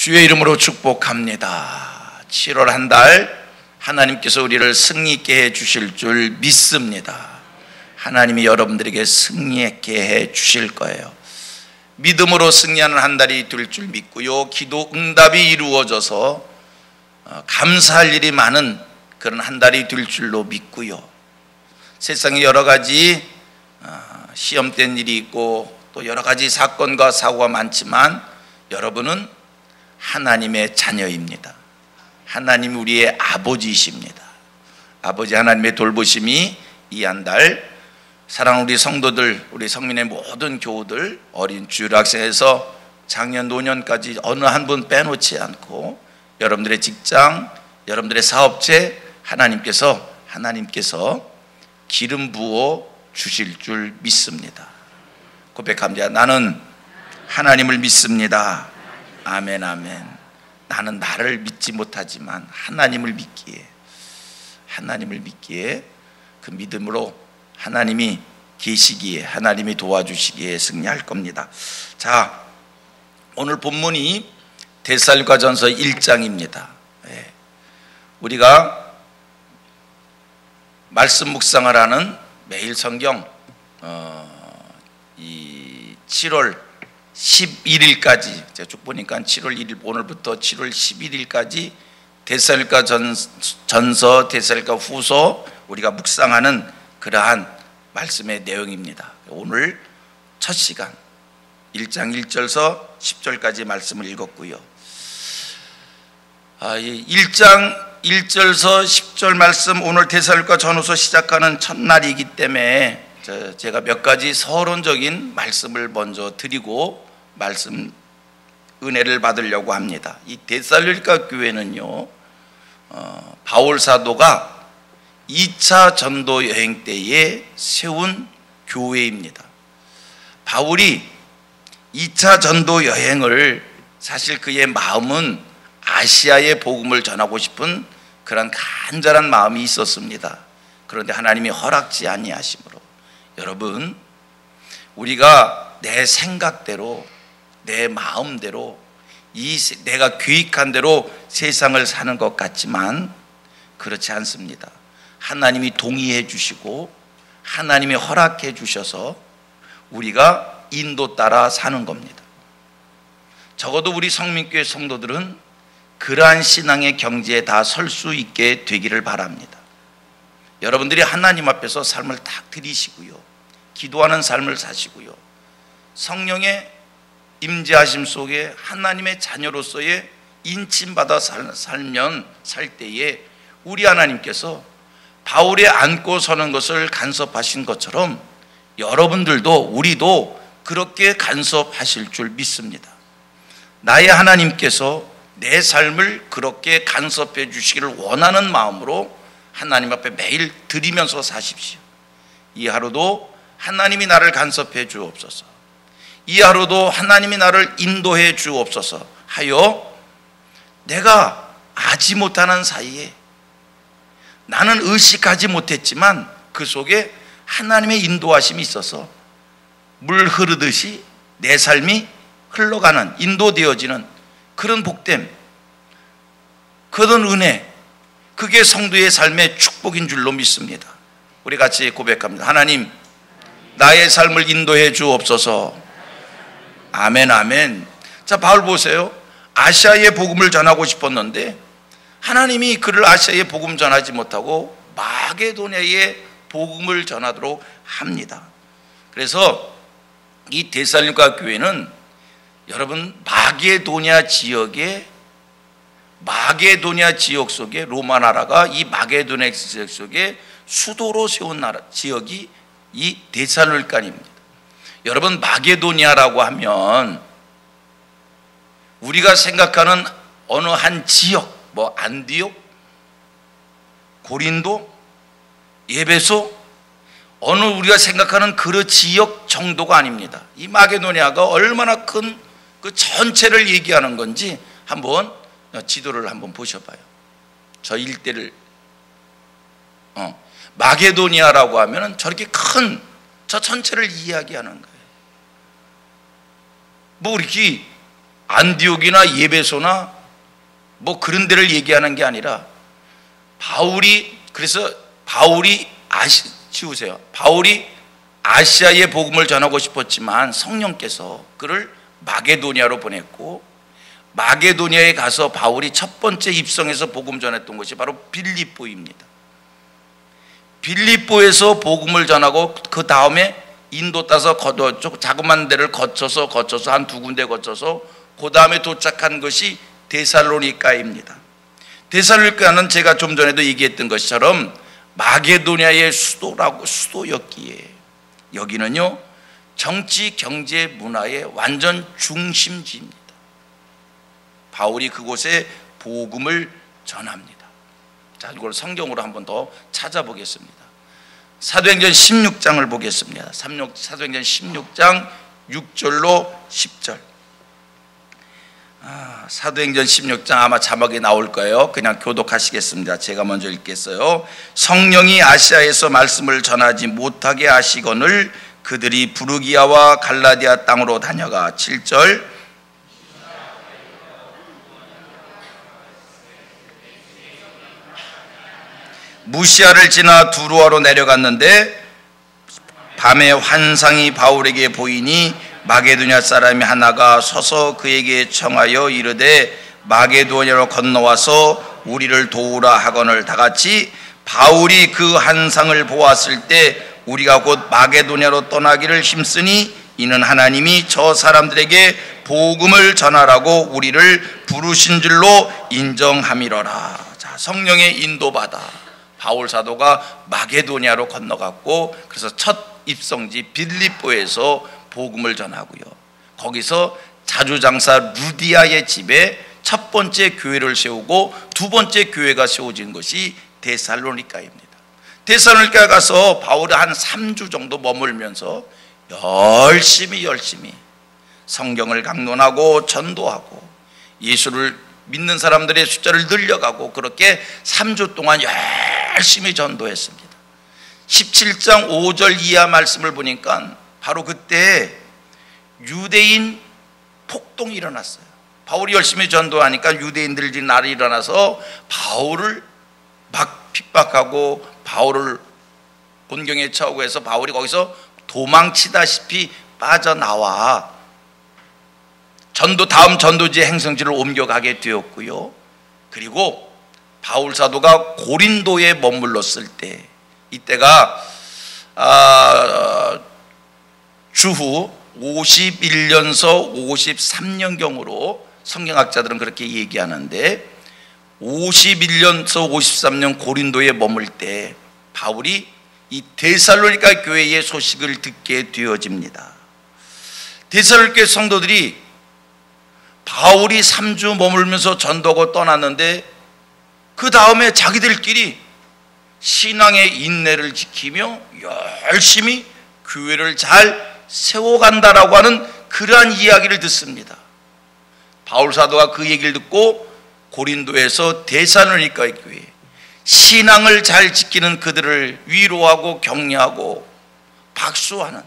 주의 이름으로 축복합니다. 7월 한 달 하나님께서 우리를 승리 있게 해 주실 줄 믿습니다. 하나님이 여러분들에게 승리 있게 해 주실 거예요. 믿음으로 승리하는 한 달이 될 줄 믿고요, 기도 응답이 이루어져서 감사할 일이 많은 그런 한 달이 될 줄로 믿고요, 세상에 여러 가지 시험된 일이 있고 또 여러 가지 사건과 사고가 많지만 여러분은 하나님의 자녀입니다. 하나님 우리의 아버지이십니다. 아버지 하나님의 돌보심이 이 한 달 사랑하는 우리 성도들, 우리 성민의 모든 교우들, 어린 주일학생에서 장년 노년까지 어느 한 분 빼놓지 않고 여러분들의 직장, 여러분들의 사업체 하나님께서 기름 부어 주실 줄 믿습니다. 고백합니다. 나는 하나님을 믿습니다. 아멘, 아멘. 나는 나를 믿지 못하지만 하나님을 믿기에 그 믿음으로 하나님이 계시기에, 하나님이 도와주시기에 승리할 겁니다. 자, 오늘 본문이 데살로니가전서 1장입니다. 우리가 말씀 묵상을 하는 매일 성경 이 7월 11일까지 제가 쭉 보니까 7월 1일 오늘부터 7월 11일까지 데살로니가전서, 데살로니가후서 우리가 묵상하는 그러한 말씀의 내용입니다. 오늘 첫 시간 1장 1절서 10절까지 말씀을 읽었고요. 1장 1절서 10절 말씀, 오늘 데살로니가 전후서 시작하는 첫날이기 때문에 제가 몇 가지 서론적인 말씀을 먼저 드리고 말씀 은혜를 받으려고 합니다. 이 데살로니가 교회는요, 바울 사도가 2차 전도 여행 때에 세운 교회입니다. 바울이 2차 전도 여행을, 사실 그의 마음은 아시아의 복음을 전하고 싶은 그런 간절한 마음이 있었습니다. 그런데 하나님이 허락지 아니하심으로, 여러분, 우리가 내 생각대로, 내 마음대로, 내가 계획한 대로 세상을 사는 것 같지만 그렇지 않습니다. 하나님이 동의해 주시고 하나님이 허락해 주셔서 우리가 인도 따라 사는 겁니다. 적어도 우리 성민교회 성도들은 그러한 신앙의 경지에 다 설 수 있게 되기를 바랍니다. 여러분들이 하나님 앞에서 삶을 딱 드리시고요, 기도하는 삶을 사시고요, 성령의 임재하심 속에 하나님의 자녀로서의 인침받아 살 때에 우리 하나님께서 바울이 안고 서는 것을 간섭하신 것처럼 여러분들도, 우리도 그렇게 간섭하실 줄 믿습니다. 나의 하나님께서 내 삶을 그렇게 간섭해 주시기를 원하는 마음으로 하나님 앞에 매일 드리면서 사십시오. 이 하루도 하나님이 나를 간섭해 주옵소서, 이 하루도 하나님이 나를 인도해 주옵소서 하여 내가 아지 못하는 사이에, 나는 의식하지 못했지만 그 속에 하나님의 인도하심이 있어서 물 흐르듯이 내 삶이 흘러가는, 인도되어지는 그런 복됨, 그런 은혜, 그게 성도의 삶의 축복인 줄로 믿습니다. 우리 같이 고백합니다. 하나님, 나의 삶을 인도해 주옵소서. 아멘, 아멘. 자, 바울 보세요. 아시아의 복음을 전하고 싶었는데 하나님이 그를 아시아의 복음 전하지 못하고 마게도냐의 복음을 전하도록 합니다. 그래서 이 데살로니가 교회는 여러분 마게도냐 지역 속에 로마 나라가 이 마게도냐 지역 속에 수도로 세운 나라 지역이 이 데살로니가입니다. 여러분, 마게도냐라고 하면 우리가 생각하는 어느 한 지역, 뭐 안디옥, 고린도, 에베소, 어느 우리가 생각하는 그 지역 정도가 아닙니다. 이 마게도냐가 얼마나 큰 그 전체를 얘기하는 건지 한번 지도를 한번 보셔봐요. 저 일대를 마게도니아라고 하면은 저렇게 큰 저 전체를 이야기하는 거예요. 뭐 이렇게 안디옥이나 예배소나 뭐 그런 데를 얘기하는 게 아니라 바울이 아시아에 복음을 전하고 싶었지만 성령께서 그를 마게도니아로 보냈고, 마게도니아에 가서 바울이 첫 번째 입성해서 복음 전했던 곳이 바로 빌립보입니다. 빌립보에서 복음을 전하고 그 다음에 인도 따서 자그마한 데를 거쳐서 한 두 군데 거쳐서 그 다음에 도착한 것이 데살로니가입니다. 데살로니가는 제가 좀 전에도 얘기했던 것처럼 마게도니아의 수도였기에 여기는요 정치, 경제, 문화의 완전 중심지입니다. 바울이 그곳에 복음을 전합니다. 자, 이걸 성경으로 한번 더 찾아보겠습니다. 사도행전 16장을 보겠습니다. 사도행전 16장 6절로 10절. 사도행전 16장 아마 자막이 나올 거예요. 그냥 교독하시겠습니다. 제가 먼저 읽겠어요. 성령이 아시아에서 말씀을 전하지 못하게 하시거늘 그들이 부르기아와 갈라디아 땅으로 다녀가. 7절. 무시아를 지나 두루아로 내려갔는데 밤에 환상이 바울에게 보이니 마게도냐 사람이 하나가 서서 그에게 청하여 이르되 마게도냐로 건너와서 우리를 도우라 하거늘. 다같이 바울이 그 환상을 보았을 때 우리가 곧 마게도냐로 떠나기를 힘쓰니 이는 하나님이 저 사람들에게 복음을 전하라고 우리를 부르신 줄로 인정함이로라. 자, 성령의 인도받아 바울 사도가 마게도냐로 건너갔고, 그래서 첫 입성지 빌립보에서 복음을 전하고요, 거기서 자주장사 루디아의 집에 첫 번째 교회를 세우고 두 번째 교회가 세워진 것이 데살로니가입니다. 데살로니가에 가서 바울이 한 3주 정도 머물면서 열심히 성경을 강론하고 전도하고 예수를 믿는 사람들의 숫자를 늘려가고, 그렇게 3주 동안 열심히 전도했습니다. 17장 5절 이하 말씀을 보니까 바로 그때 유대인 폭동이 일어났어요. 바울이 열심히 전도하니까 유대인들이 날이 일어나서 바울을 막 핍박하고 바울을 곤경에 처하고 해서 바울이 거기서 도망치다시피 빠져나와 다음 전도지의 행성지를 옮겨가게 되었고요. 그리고 바울 사도가 고린도에 머물렀을 때, 이때가 주후 51년서 53년경으로 성경학자들은 그렇게 얘기하는데, 51년서 53년 고린도에 머물 때 바울이 이 데살로니가 교회의 소식을 듣게 되어집니다. 데살로니가 성도들이 바울이 3주 머물면서 전도하고 떠났는데 그 다음에 자기들끼리 신앙의 인내를 지키며 열심히 교회를 잘 세워간다라고 하는 그러한 이야기를 듣습니다. 바울 사도가 그 얘기를 듣고 고린도에서 데살로니가 교회 신앙을 잘 지키는 그들을 위로하고 격려하고 박수하는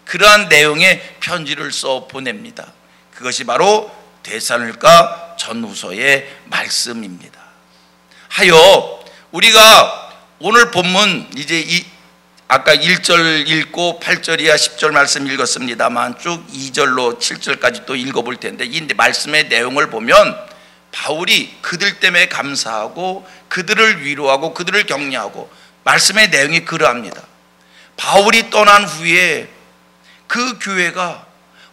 그러한 내용의 편지를 써 보냅니다. 그것이 바로 데살로니가 전후서의 말씀입니다. 하여 우리가 오늘 본문 이제 아까 1절 읽고 8절 이하 10절 말씀 읽었습니다만 쭉 2절로 7절까지 또 읽어볼 텐데, 이 말씀의 내용을 보면 바울이 그들 때문에 감사하고 그들을 위로하고 그들을 격려하고, 말씀의 내용이 그러합니다. 바울이 떠난 후에 그 교회가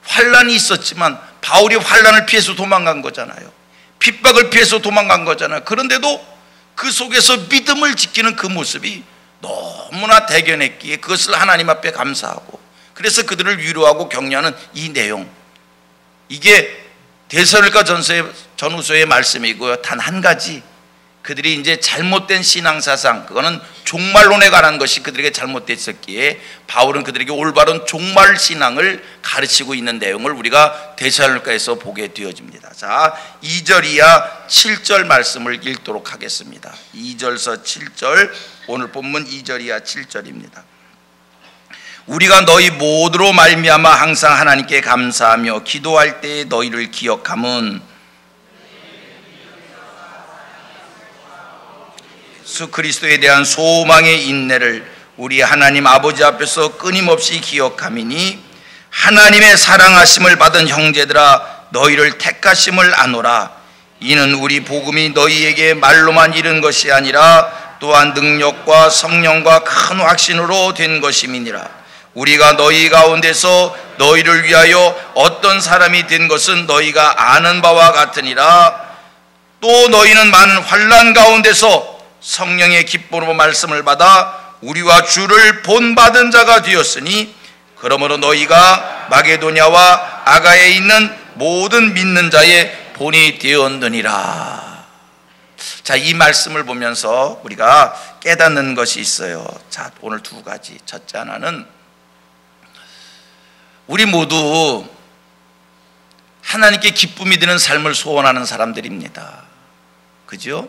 환란이 있었지만 바울이 환란을 피해서 도망간 거잖아요. 핍박을 피해서 도망간 거잖아요. 그런데도 그 속에서 믿음을 지키는 그 모습이 너무나 대견했기에 그것을 하나님 앞에 감사하고, 그래서 그들을 위로하고 격려하는 이 내용, 이게 데살로니가 전후서의 말씀이고요. 단 한 가지, 그들이 이제 잘못된 신앙사상, 그거는 종말론에 관한 것이 그들에게 잘못됐었기에 바울은 그들에게 올바른 종말 신앙을 가르치고 있는 내용을 우리가 데살로니가에서 보게 되어집니다. 자, 2절 이하 7절 말씀을 읽도록 하겠습니다. 2절서 7절, 오늘 본문 2절 이하 7절입니다. 우리가 너희 모두로 말미암아 항상 하나님께 감사하며 기도할 때 너희를 기억함은 예수 그리스도에 대한 소망의 인내를 우리 하나님 아버지 앞에서 끊임없이 기억함이니 하나님의 사랑하심을 받은 형제들아 너희를 택하심을 아노라. 이는 우리 복음이 너희에게 말로만 이른 것이 아니라 또한 능력과 성령과 큰 확신으로 된 것임이니라. 우리가 너희 가운데서 너희를 위하여 어떤 사람이 된 것은 너희가 아는 바와 같으니라. 또 너희는 많은 환난 가운데서 성령의 기쁨으로 말씀을 받아 우리와 주를 본받은 자가 되었으니 그러므로 너희가 마게도냐와 아가에 있는 모든 믿는 자의 본이 되었느니라. 자, 이 말씀을 보면서 우리가 깨닫는 것이 있어요. 자, 오늘 두 가지. 첫째 하나는 우리 모두 하나님께 기쁨이 되는 삶을 소원하는 사람들입니다. 그죠?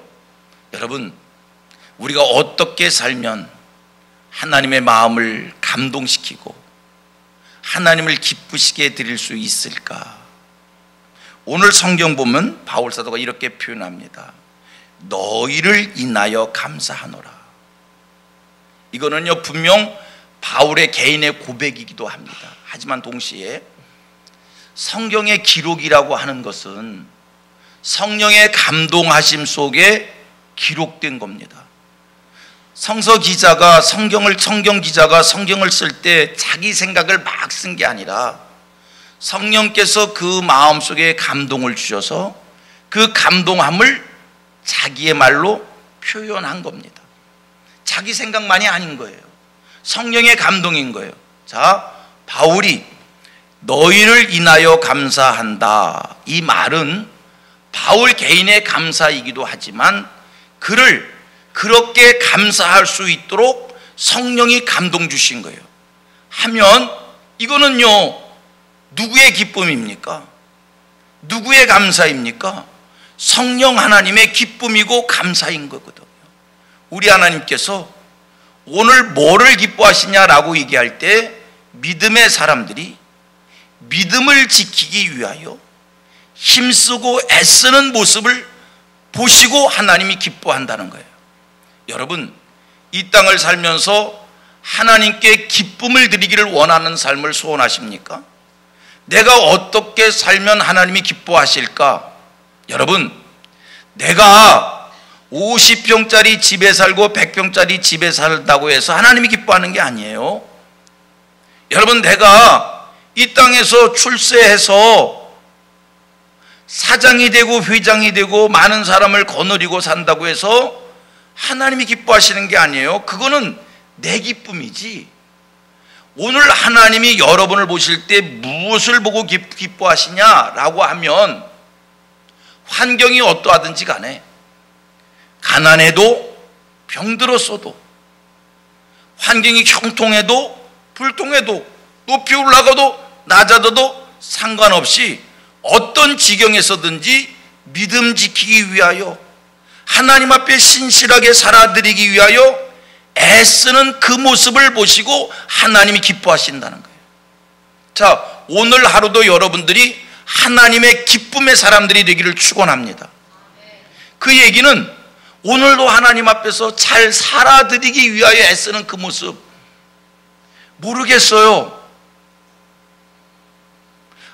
여러분, 우리가 어떻게 살면 하나님의 마음을 감동시키고 하나님을 기쁘시게 드릴 수 있을까? 오늘 성경 보면 바울 사도가 이렇게 표현합니다. 너희를 인하여 감사하노라. 이거는요 분명 바울의 개인의 고백이기도 합니다. 하지만 동시에 성경의 기록이라고 하는 것은 성령의 감동하심 속에 기록된 겁니다. 성경 기자가 성경을 쓸 때 자기 생각을 막 쓴 게 아니라 성령께서 그 마음속에 감동을 주셔서 그 감동함을 자기의 말로 표현한 겁니다. 자기 생각만이 아닌 거예요. 성령의 감동인 거예요. 자, 바울이 너희를 인하여 감사한다. 이 말은 바울 개인의 감사이기도 하지만 그를 그렇게 감사할 수 있도록 성령이 감동 주신 거예요. 하면 이거는요 누구의 기쁨입니까? 누구의 감사입니까? 성령 하나님의 기쁨이고 감사인 거거든요. 우리 하나님께서 오늘 뭐를 기뻐하시냐라고 얘기할 때 믿음의 사람들이 믿음을 지키기 위하여 힘쓰고 애쓰는 모습을 보시고 하나님이 기뻐한다는 거예요. 여러분, 이 땅을 살면서 하나님께 기쁨을 드리기를 원하는 삶을 소원하십니까? 내가 어떻게 살면 하나님이 기뻐하실까? 여러분, 내가 50평짜리 집에 살고 100평짜리 집에 살다고 해서 하나님이 기뻐하는 게 아니에요. 여러분, 내가 이 땅에서 출세해서 사장이 되고 회장이 되고 많은 사람을 거느리고 산다고 해서 하나님이 기뻐하시는 게 아니에요. 그거는 내 기쁨이지. 오늘 하나님이 여러분을 보실 때 무엇을 보고 기뻐하시냐라고 하면 환경이 어떠하든지 간에 가난해도 병들었어도 환경이 형통해도 불통해도 높이 올라가도 낮아져도 상관없이 어떤 지경에서든지 믿음 지키기 위하여 하나님 앞에 신실하게 살아드리기 위하여 애쓰는 그 모습을 보시고 하나님이 기뻐하신다는 거예요. 자, 오늘 하루도 여러분들이 하나님의 기쁨의 사람들이 되기를 축원합니다. 그 얘기는 오늘도 하나님 앞에서 잘 살아드리기 위하여 애쓰는 그 모습 모르겠어요.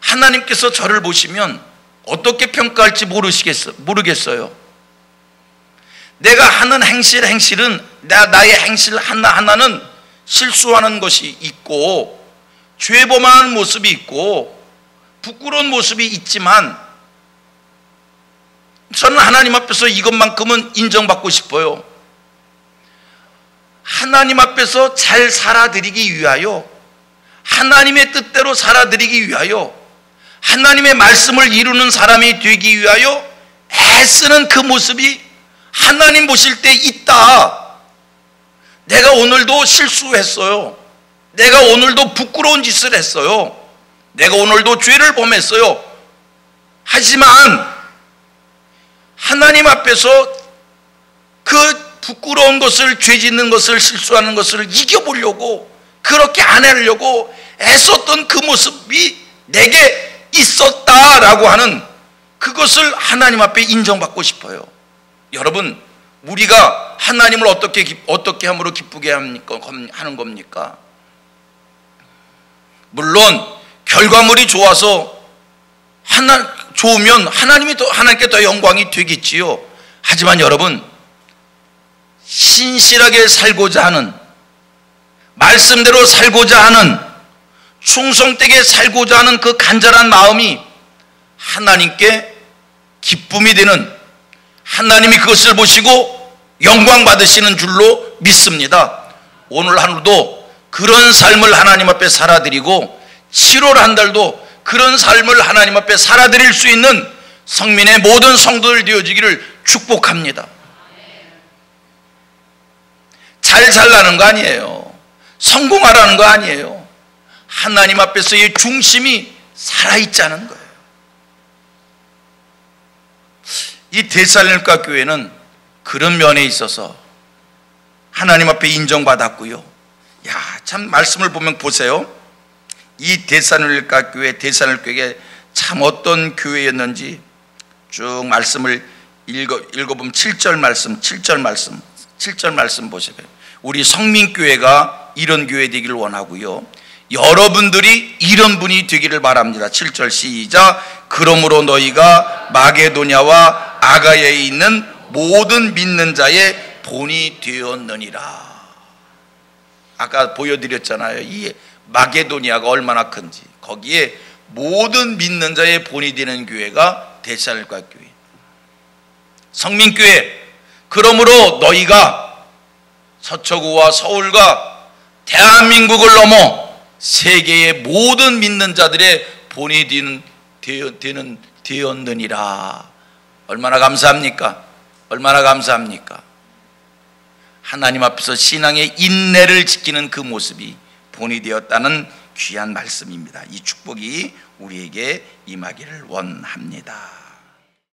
하나님께서 저를 보시면 어떻게 평가할지 모르겠어요. 내가 하는 행실은 나의 행실 하나하나는 실수하는 것이 있고 죄범하는 모습이 있고 부끄러운 모습이 있지만 저는 하나님 앞에서 이것만큼은 인정받고 싶어요. 하나님 앞에서 잘 살아드리기 위하여 하나님의 뜻대로 살아드리기 위하여 하나님의 말씀을 이루는 사람이 되기 위하여 애쓰는 그 모습이 하나님 보실 때 있다. 내가 오늘도 실수했어요. 내가 오늘도 부끄러운 짓을 했어요. 내가 오늘도 죄를 범했어요. 하지만 하나님 앞에서 그 부끄러운 것을, 죄 짓는 것을, 실수하는 것을 이겨보려고 그렇게 안 하려고 애썼던 그 모습이 내게 있었다라고 하는 그것을 하나님 앞에 인정받고 싶어요. 여러분, 우리가 하나님을 어떻게 함으로 기쁘게 하는 겁니까? 물론 결과물이 좋으면 하나님께 더 영광이 되겠지요. 하지만 여러분, 신실하게 살고자 하는, 말씀대로 살고자 하는, 충성되게 살고자 하는 그 간절한 마음이 하나님께 기쁨이 되는, 하나님이 그것을 보시고 영광 받으시는 줄로 믿습니다. 오늘 하루도 그런 삶을 하나님 앞에 살아드리고 7월 한 달도 그런 삶을 하나님 앞에 살아드릴 수 있는 성민의 모든 성도들 되어지기를 축복합니다. 잘 살라는 거 아니에요. 성공하라는 거 아니에요. 하나님 앞에서의 중심이 살아있자는 거예요. 이 데살로니가 교회는 그런 면에 있어서 하나님 앞에 인정받았고요. 참 말씀을 보면 보세요. 이 데살로니가 교회가 참 어떤 교회였는지 쭉 말씀을 읽어보면 7절 말씀 보세요. 우리 성민교회가 이런 교회 되기를 원하고요. 여러분들이 이런 분이 되기를 바랍니다. 7절 시작. 그러므로 너희가 마게도냐와 아가야에 있는 모든 믿는 자의 본이 되었느니라. 아까 보여드렸잖아요. 이 마게도니아가 얼마나 큰지. 거기에 모든 믿는 자의 본이 되는 교회가 데살로니가 교회, 성민교회. 그러므로 너희가 서초구와 서울과 대한민국을 넘어 세계의 모든 믿는 자들의 본이 되었느니라. 얼마나 감사합니까? 얼마나 감사합니까? 하나님 앞에서 신앙의 인내를 지키는 그 모습이 본이 되었다는 귀한 말씀입니다. 이 축복이 우리에게 임하기를 원합니다.